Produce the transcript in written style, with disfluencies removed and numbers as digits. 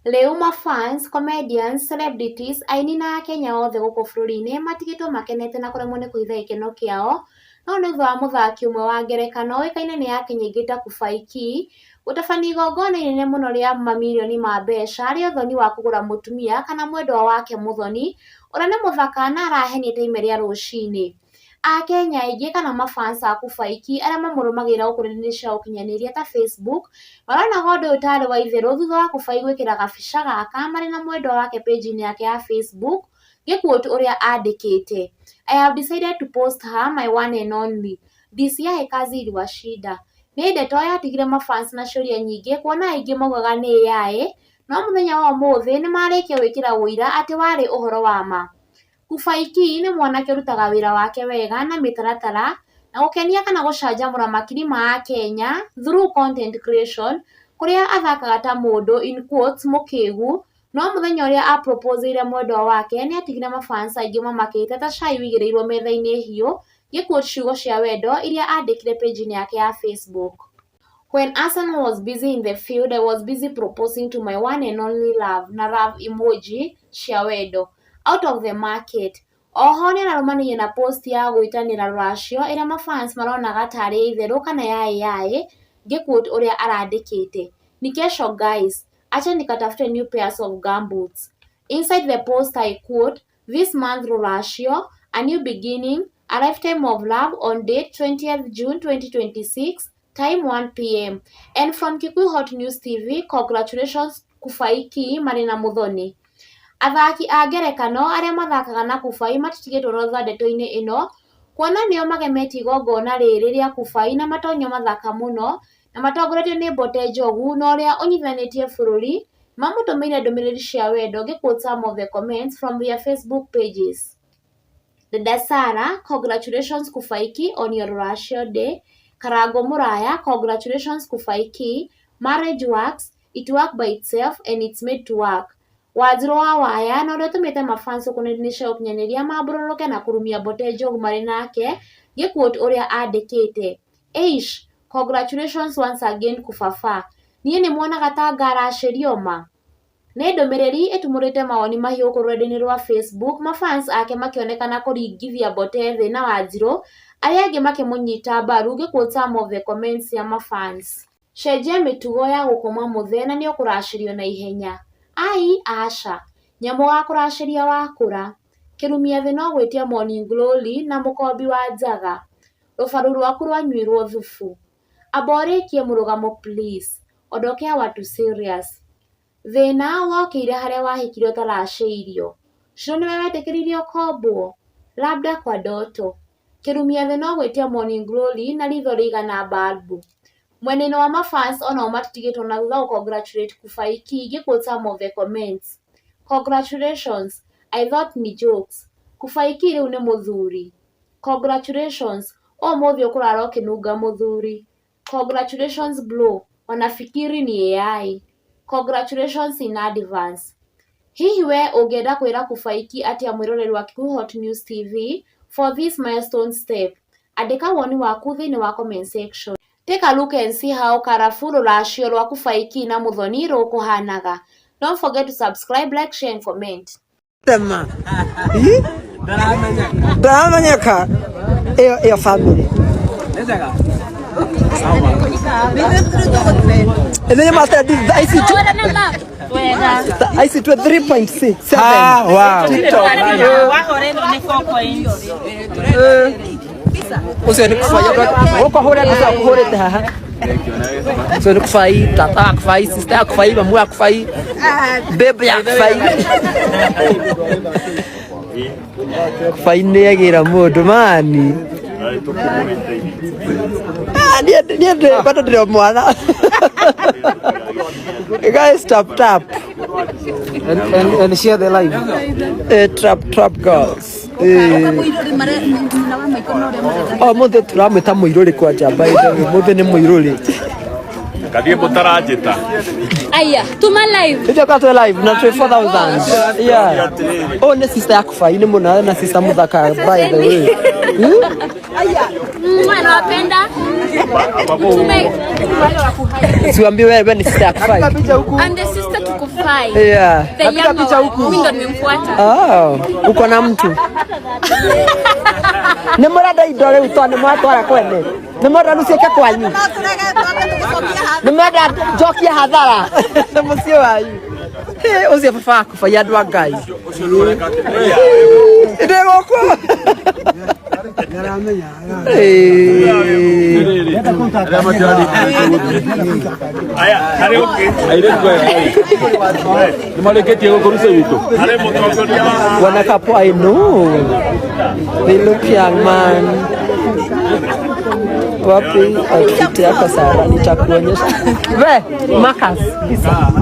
Leo fans, comedians, celebrities, aini na Kenya othe guku bururi-ini matigitwo makenete na kuremwo ni kuitha ikeno kiao no ni thwa muthaki umwe wa ngerekano oikaine ni akinyingita Kufaiki gutabania igongona inene muno ria mamirioni ma mbeca ria uthoni wa kugura mutumia kana mwendwa wake muthoni uria ni muthaka na arahenie ime ria rucini. Akenya aingĩ kana mafans a Kufaiki arĩa mamũrũmagĩrĩra ũkũrũ-inĩ cia ũkinyanĩria ta Facebook maronaga ũndũ ũyũ tarĩ wa itherũ thutha wa Kufaiki gwĩkĩra gabica gaka marĩ na mwendwa wake page-inĩ yake ya Facebook gĩquote ũrĩa andĩkĩte, I have decided to post her, my one and only. DCI kazi iliwashinda. Nĩ ndeto yatigire mafans na ciũria nyingĩ kuona aingĩ maugaga nĩ AI no mũthenya wa ũmũthĩ nĩ marĩkia gwĩkĩra ũira atĩ warĩ ũhoro wa ma. Kufaiki nĩ mwanake ũrutaga wĩra wake wega na mĩtaratara na gũkenia kana gũcanjamũra makiri ma Kenya through content creation kũrĩa athakaga ta mũndũ in quotes mũkĩgu no mũthenya ũrĩa aproposeire mwendwa wake nĩ atigire mafans aingĩ mamakĩte ta cai wĩigĩrĩirwo metha-inĩ hiũ gĩquote ciugo cia wendo iria andĩkire page-inĩ yake ya Facebook. When Arsenal was busy in the field, I was busy proposing to my one and only love na love emoji cia wendo out of the market. Oho nĩ ararũmanĩrĩire na post ya gwĩtanĩra rũracio ĩrĩa mafans maronaga tarĩ itherũ kana ya AI gĩquote ũrĩa arandĩkĩte, ni kesho guys, acha nikatafute new pairs of gumboots. Inside the post I quote, this month rũracio, a new beginning, a lifetime of love on date 20th June 2026, time 1 p.m. And from Kikuyu Hot News TV, congratulations Kufaiki marĩ na Muthoni. Athaki a ngerekano arĩa mathakaga na Kufai matitigĩtwo rotha ndeto-inĩ ĩno kuona nĩo magemetie igongona rĩrĩ rĩa Kufai na matonyo mathaka mũno na matongoretio nĩ Mbote Njogu na ũrĩa ũnyitithanĩtie bũrũri mamũtũmĩire ndũmĩrĩri cia wendo gĩquote some of the comments from their Facebook pages. Dada Sara, congratulations Kufaiki on your Ruracio Day. Karango Muraya, congratulations Kufaiki. Marriage works, it works by itself and it's made to work. Wanjiru wa waya na ũrĩa ũtũmĩte mafans ũkũrũ-inĩ cia ũkinyanĩria mambũrũrũke na kũrumia Mbote Njogu marĩ nake gĩquote ũrĩa andĩkĩte, Eish, congratulations once again Kufafa. Niĩ nĩ muonaga ta ngaracĩrio ma. Nĩ ndũmĩrĩri ĩtumũrĩte mawoni mahiũ rũrenda-inĩ rwa Facebook, mafans ake makĩonekana kũringithia Mbote thĩ na Wanjiru arĩa angĩ makĩmũnyita mbaru gĩquote some of the comments ya mafans. Cenjia mĩtugo ya gũkoma mũthee na nĩ ũkũracĩrio na ihenya. Ai aca, nyamũ wa kũracĩria wakũra. Kĩrumia thĩ no gwĩtia Morning Glory na mũkombi wa njaga. Rũbaru rwaku rwanyuĩrwo thubu. Amba ũrĩkie mũrũgamo please. Ondokea watu serious. Thĩna wokĩire harĩa wahikirio ũtaracĩirio. Cino nĩwe wetĩkĩririo kombwo. Labda kwa ndoto. Kĩrumia thĩ no gwĩtia Morning Glory na ritho rĩigana balbu. Mwena-inĩ wa mafans onao matitigĩtwo na thutha congratulate Kufaiki gĩquote some of the comments. Congratulations, I thought ni jokes. Kufaiki rĩu nĩ mũthuri. Congratulations, ũmũthĩ ũkũrara ũkĩnunga mũthuri. Congratulations bro, wanafikiri ni AI. Congratulations in advance. Hihi we ũngĩenda kwĩra Kufaiki atĩa mwĩroreri wa Kikuyu Hot News TV for this milestone step? Andĩka woni waku thĩinĩ wa comment section. Take a look and see how colorful rũracio rwa Kufaiki na Muthoni rũkũhanaga. Don't forget to subscribe, like, share and comment. Tema. Ndamenyeka ĩyo family. Ĩthenya master IC2 3.6. Ah, wow. Wahorerwo nĩ 4 points. Ucio nĩ Kufai uko hore ndio kuhorete haha. Ucio nĩ Kufai, tata Kufai, sister Kufai, mamu ya Kufai, baby ya Kufai. Kufai nĩ agira mũndũ mani. Ndiye bado ndio mwana. Guys, tap and share the live. Trap girls. Mũthĩ turamwĩta mũirũrĩ kwa njamba mũthĩ nĩ mũirũrĩ. Kathiĩ mũtaranjĩta. Aya, tuma live. Ndio katwe live na 4,000. Yeah. Oh, nĩ sister ya Kufai nĩ mũna na sister mũthaka by the way. Aya. Mwana wapenda. Siwaambie wewe ni sister ya Kufai. I'm the sister to kufai. Yeah. The Napiga younger picha one. huku. Mimi ndo nimemfuata. Oh, uko na mtu. Nĩ mũrenda indo rĩu tondũ nĩ mwatwara kwene. Nĩ mũrenda rũciĩke kwanyu. Nĩ mũrenda njokie hathara. Nĩ mũciĩ wanyu. Ũcio baba akũbaiya andũ a Ngai. Ndĩ gũkũ. Wana kapo, I know. They look young, man. Wapi outfit yako sawa, nitakuonyesha. We, Marcus. Isa.